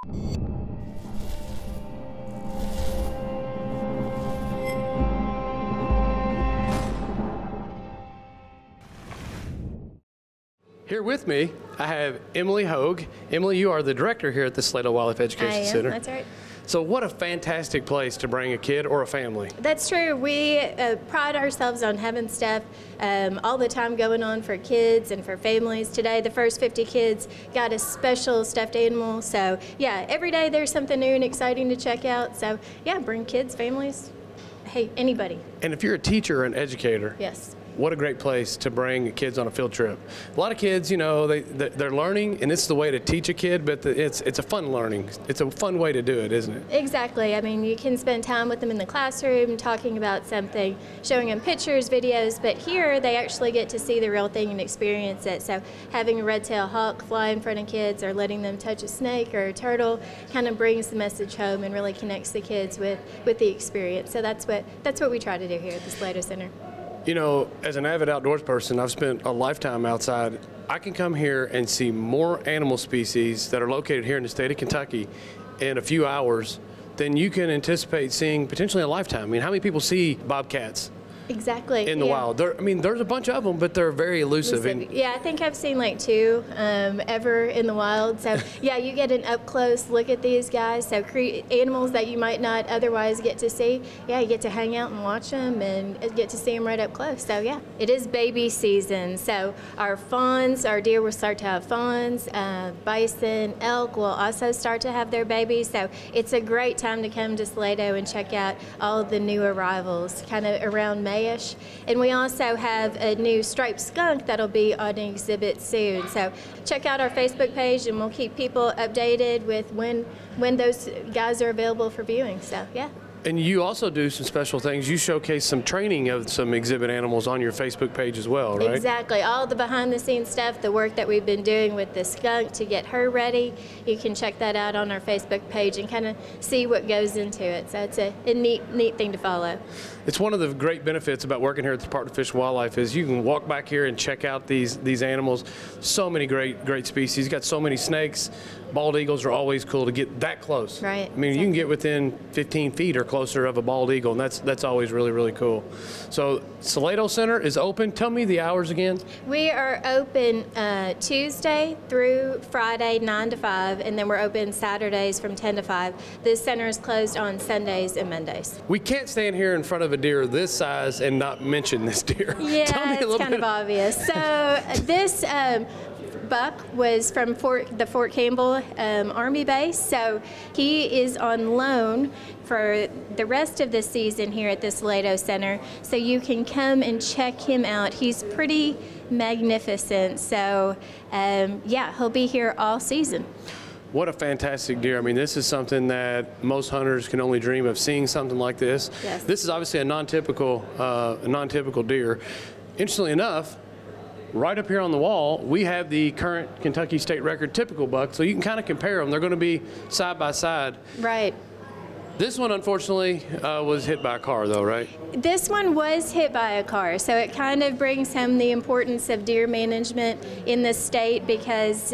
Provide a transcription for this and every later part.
Here with me, I have Emily Hogue. Emily, you are the director here at the Salato Wildlife Education Center. That's right. So what a fantastic place to bring a kid or a family. That's true. We pride ourselves on having stuff all the time going on for kids and for families. Today, the first 50 kids got a special stuffed animal. So yeah, every day there's something new and exciting to check out. So yeah, bring kids, families, hey, anybody. And if you're a teacher or an educator, yes, what a great place to bring kids on a field trip. A lot of kids, you know, they're learning, and it's the way to teach a kid, but it's a fun learning. It's a fun way to do it, isn't it? Exactly. I mean, you can spend time with them in the classroom talking about something, showing them pictures, videos, but here they actually get to see the real thing and experience it. So having a red-tailed hawk fly in front of kids or letting them touch a snake or a turtle kind of brings the message home and really connects the kids with the experience. So that's what we try to do here at the Salato Center. You know, as an avid outdoors person, I've spent a lifetime outside. I can come here and see more animal species that are located here in the state of Kentucky in a few hours than you can anticipate seeing potentially a lifetime. I mean, how many people see bobcats? Exactly. In the wild. I mean, there's a bunch of them, but they're very elusive. Yeah, I think I've seen like 2 ever in the wild. So yeah, you get an up close look at these guys. So animals that you might not otherwise get to see. Yeah, you get to hang out and watch them and get to see them right up close. So yeah, it is baby season. So our deer will start to have fawns. Bison, elk will also start to have their babies. So it's a great time to come to Salato and check out all of the new arrivals, kind of around May. And we also have a new striped skunk that'll be on an exhibit soon. So check out our Facebook page and we'll keep people updated with when those guys are available for viewing. So yeah. And you also do some special things. You showcase some training of some exhibit animals on your Facebook page as well, right? Exactly. All the behind-the-scenes stuff, the work that we've been doing with the skunk to get her ready, you can check that out on our Facebook page and kind of see what goes into it. So it's a neat thing to follow. It's one of the great benefits about working here at the Department of Fish and Wildlife is you can walk back here and check out these animals. So many great species. You got so many snakes. Bald eagles are always cool to get that close. Right. I mean, exactly. You can get within 15 feet or closer of a bald eagle, and that's always really cool. So Salato Center is open. Tell me the hours again. We are open Tuesday through Friday 9 to 5, and then we're open Saturdays from 10 to 5. This center is closed on Sundays and Mondays. We can't stand here in front of a deer this size and not mention this deer. Yeah, it's kind of obvious. So this buck was from the Fort Campbell Army base, so he is on loan for the rest of the season here at the Salato Center, so you can come and check him out. He's pretty magnificent, so yeah, he'll be here all season. What a fantastic deer. I mean, this is something that most hunters can only dream of, seeing something like this. Yes. This is obviously a non-typical deer. Interestingly enough, right up here on the wall, we have the current Kentucky state record typical buck, so you can kind of compare them. They're going to be side by side. Right. This one, unfortunately, was hit by a car, though, right? This one was hit by a car, so it kind of brings home the importance of deer management in the state because,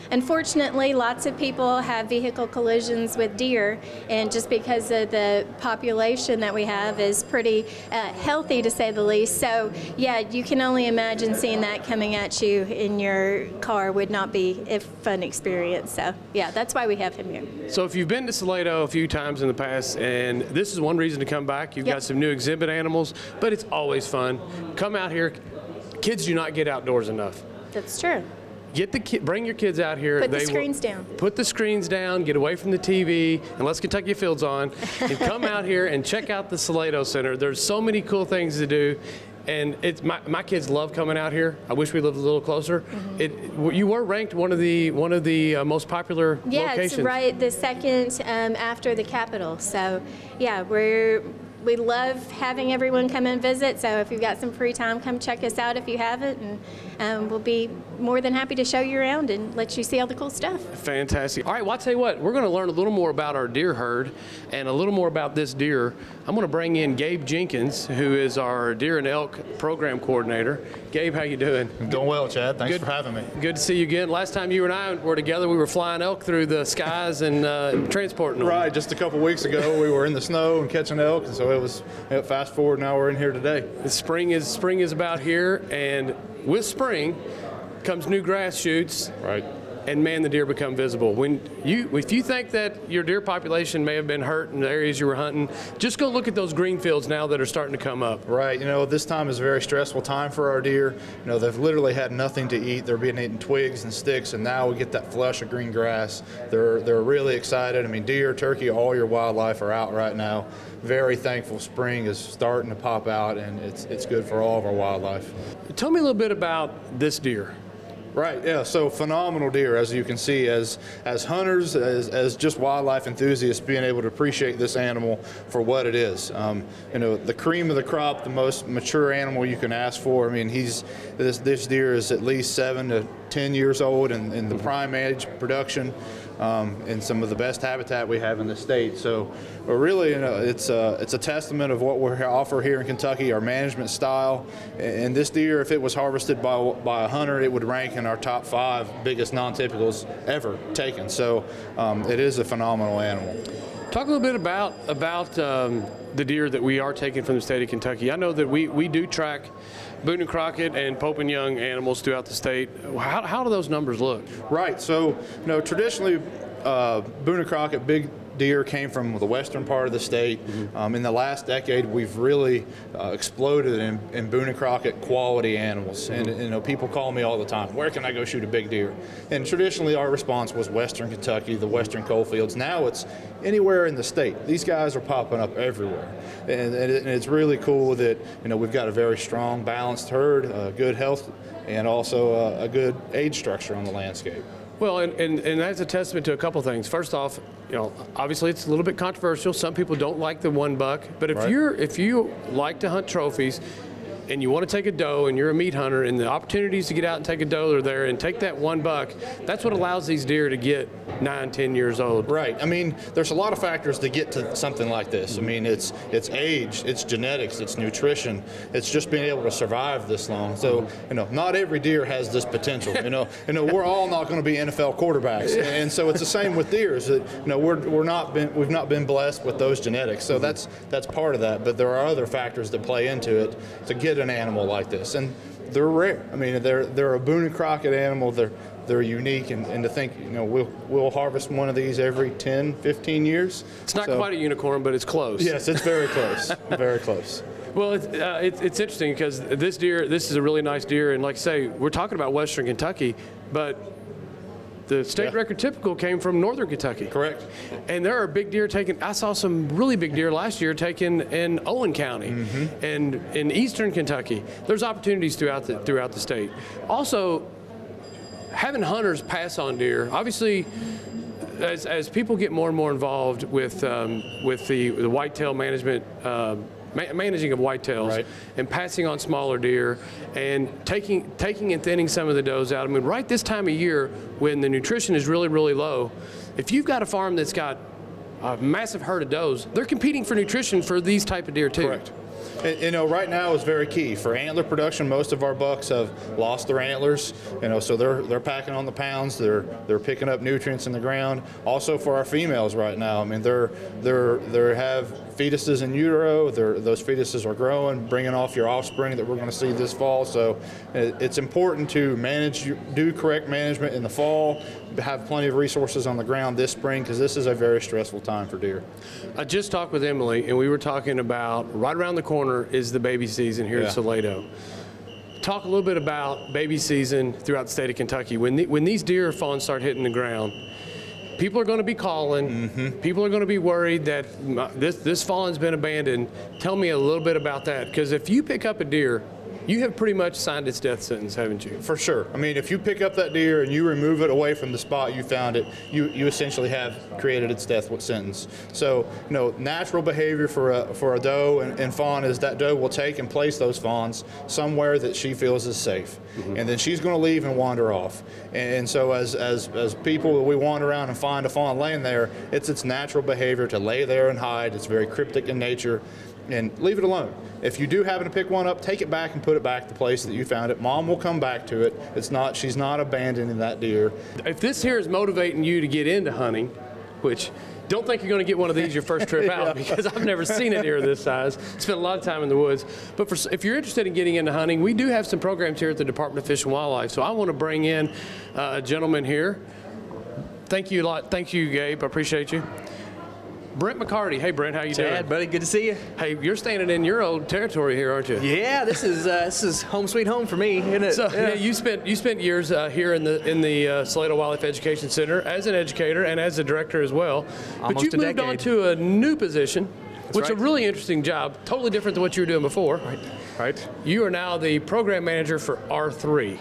unfortunately, lots of people have vehicle collisions with deer, and just because of the population that we have is pretty healthy, to say the least. So, yeah, you can only imagine seeing that coming at you in your car would not be a fun experience. So, yeah, that's why we have him here. So if you've been to Salato a few times in the past, and this is one reason to come back. You've got some new exhibit animals, but it's always fun. Come out here. Kids do not get outdoors enough. That's true. Bring your kids out here. Put the screens down. Put the screens down, get away from the TV, unless Kentucky Afield's on, and come out here and check out the Salato Center. There's so many cool things to do. And it's my kids love coming out here. I wish we lived a little closer. Mm-hmm. You were ranked one of the most popular locations. Yeah, it's right the second after the Capitol. So yeah, we love having everyone come and visit. So if you've got some free time, come check us out if you haven't, and we'll be more than happy to show you around and let you see all the cool stuff. Fantastic. All right, well, I'll tell you what, we're going to learn a little more about our deer herd and a little more about this deer. I'm going to bring in Gabe Jenkins, who is our deer and elk program coordinator. Gabe, how you doing? I'm doing well, Chad. Thanks for having me. Good to see you again. Last time you and I were together, we were flying elk through the skies and transporting them. Right, just a couple weeks ago, we were in the snow and catching elk, and so it was fast forward. Now we're in here today. Spring is about here, and with spring comes new grass shoots. Right. And man, the deer become visible. If you think that your deer population may have been hurt in the areas you were hunting, just go look at those green fields now that are starting to come up. Right. This time is a very stressful time for our deer. They've literally had nothing to eat. They're being eaten twigs and sticks, and now we get that flush of green grass. They're really excited. I mean, deer, turkey, all your wildlife are out right now. Very thankful spring is starting to pop out, and it's good for all of our wildlife. Tell me a little bit about this deer. Right, yeah, so phenomenal deer, as you can see, as hunters, as just wildlife enthusiasts, being able to appreciate this animal for what it is. The cream of the crop, the most mature animal you can ask for. I mean, this deer is at least 7 to 10 years old in the prime age production. In some of the best habitat we have in the state. So really, it's a testament of what we offer here in Kentucky, our management style. And this deer, if it was harvested by a hunter, it would rank in our top 5 biggest non-typicals ever taken. So it is a phenomenal animal. Talk a little bit about the deer that we are taking from the state of Kentucky. I know that we do track Boone and Crockett and Pope and Young animals throughout the state. How do those numbers look? Right. So, traditionally, Boone and Crockett big deer came from the western part of the state. In the last decade, we've really exploded in Boone and Crockett quality animals. And people call me all the time, where can I go shoot a big deer? And traditionally, our response was Western Kentucky, the western coal fields. Now it's anywhere in the state. These guys are popping up everywhere. And it's really cool that we've got a very strong, balanced herd, good health, and also a good age structure on the landscape. Well, and that's a testament to a couple things. First off, obviously it's a little bit controversial. Some people don't like the 1 buck, but if you like to hunt trophies and you want to take a doe and you're a meat hunter and the opportunities to get out and take a doe are there and take that 1 buck, that's what allows these deer to get 9, 10 years old. Right. I mean, there's a lot of factors to get to something like this. I mean, it's age, it's genetics, it's nutrition, it's just being able to survive this long. So, not every deer has this potential. We're all not going to be NFL quarterbacks, and so it's the same with deer. Is that we've not been blessed with those genetics. So that's part of that. But there are other factors that play into it to get an animal like this, and they're rare. I mean, they're a Boone and Crockett animal. They're unique, and to think, we'll harvest one of these every 10, 15 years. It's not quite a unicorn, but it's close. Yes, it's very close, very close. Well, it's interesting because this is a really nice deer, and like I say, we're talking about Western Kentucky, but the state record typical came from Northern Kentucky. Correct. And there are big deer taken. I saw some really big deer last year taken in Owen County and in Eastern Kentucky. There's opportunities throughout the state. Also, having hunters pass on deer, obviously, as people get more and more involved with the whitetail management, managing of whitetails, and passing on smaller deer, and taking and thinning some of the does out. I mean, right this time of year when the nutrition is really, really low, if you've got a farm that's got a massive herd of does, they're competing for nutrition for these type of deer too. Correct. Right now is very key for antler production. Most of our bucks have lost their antlers, so they're packing on the pounds. They're picking up nutrients in the ground. Also for our females right now, I mean, they have fetuses in utero. Those fetuses are growing, bringing off your offspring that we're going to see this fall. So it's important to do correct management in the fall, have plenty of resources on the ground this spring, because this is a very stressful time for deer. I just talked with Emily, and we were talking about right around the corner is the baby season here at Salato. Talk a little bit about baby season throughout the state of Kentucky. When these deer fawns start hitting the ground, people are going to be calling. People are going to be worried that this fawn's been abandoned. Tell me a little bit about that, because if you pick up a deer you have pretty much signed its death sentence, haven't you? For sure. I mean, if you pick up that deer and you remove it away from the spot you found it, you essentially have created its death sentence. So, natural behavior for a doe and fawn is that doe will take and place those fawns somewhere that she feels is safe. And then she's going to leave and wander off. And so as people, we wander around and find a fawn laying there, it's its natural behavior to lay there and hide. It's very cryptic in nature. And leave it alone. If you do happen to pick one up, take it back and put it back the place that you found it. Mom will come back to it. She's not abandoning that deer. If this here is motivating you to get into hunting, which don't think you're going to get one of these your first trip out, because I've never seen a deer this size. Spent a lot of time in the woods. But if you're interested in getting into hunting, we do have some programs here at the Department of Fish and Wildlife. So I want to bring in a gentleman here. Thank you a lot. Thank you, Gabe. I appreciate you. Brent McCarty. Hey, Brent, how you doing? Chad, buddy, good to see you. Hey, you're standing in your old territory here, aren't you? Yeah, this is home sweet home for me, isn't it? So yeah, you spent years here in the Salato Wildlife Education Center as an educator and as a director as well. But you've moved on to a new position, which is a really interesting job, totally different than what you were doing before. Right. You are now the program manager for R3.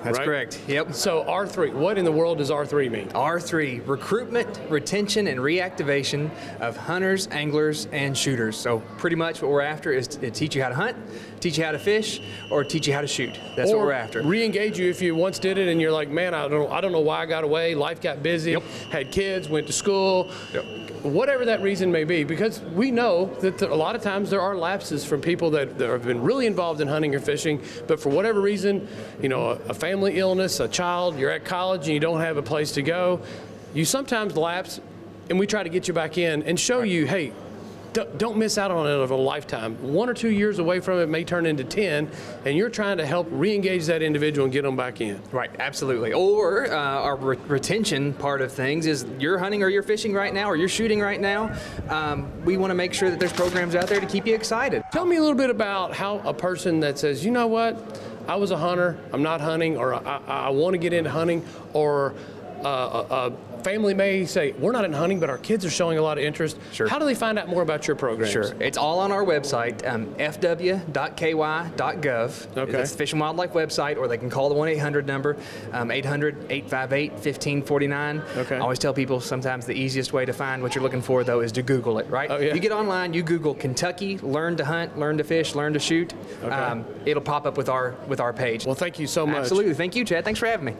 That's correct. Yep. So R3, what in the world does R3 mean? R3, recruitment, retention, and reactivation of hunters, anglers, and shooters. So pretty much what we're after is to teach you how to hunt, teach you how to fish, or teach you how to shoot. That's what we're after. Re-engage you if you once did it and you're like, man, I don't know why I got away. Life got busy. Had kids, went to school. Whatever that reason may be, because we know that a lot of times there are lapses from people that have been really involved in hunting or fishing, but for whatever reason, a family illness, a child, you're at college and you don't have a place to go, you sometimes lapse, and we try to get you back in and show you, hey, don't miss out on it of a lifetime. 1 or 2 years away from it may turn into 10, and you're trying to help re-engage that individual and get them back in. Right, absolutely. Or our retention part of things is you're hunting or you're fishing right now or you're shooting right now. We want to make sure that there's programs out there to keep you excited. Tell me a little bit about how a person that says, you know what, I was a hunter, I'm not hunting, or I want to get into hunting, or a family may say, we're not in hunting, but our kids are showing a lot of interest. Sure. How do they find out more about your programs? Sure. It's all on our website, fw.ky.gov. Okay. That's the Fish and Wildlife website, or they can call the 1-800 number, 800-858-1549. Okay. I always tell people sometimes the easiest way to find what you're looking for, though, is to Google it, right? Oh, yeah. You get online, you Google Kentucky, learn to hunt, learn to fish, learn to shoot. Okay. It'll pop up with our page. Well, thank you so much. Absolutely. Thank you, Chad. Thanks for having me.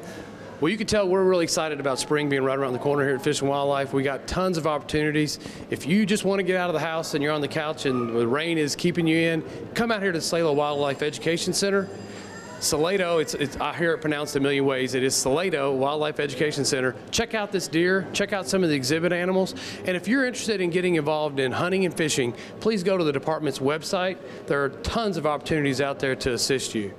Well, you can tell we're really excited about spring being right around the corner here at Fish and Wildlife. We got tons of opportunities. If you just want to get out of the house and you're on the couch and the rain is keeping you in, come out here to the Salato Wildlife Education Center. Salato, I hear it pronounced a million ways. It is Salato Wildlife Education Center. Check out this deer, check out some of the exhibit animals, and if you're interested in getting involved in hunting and fishing, please go to the department's website. There are tons of opportunities out there to assist you.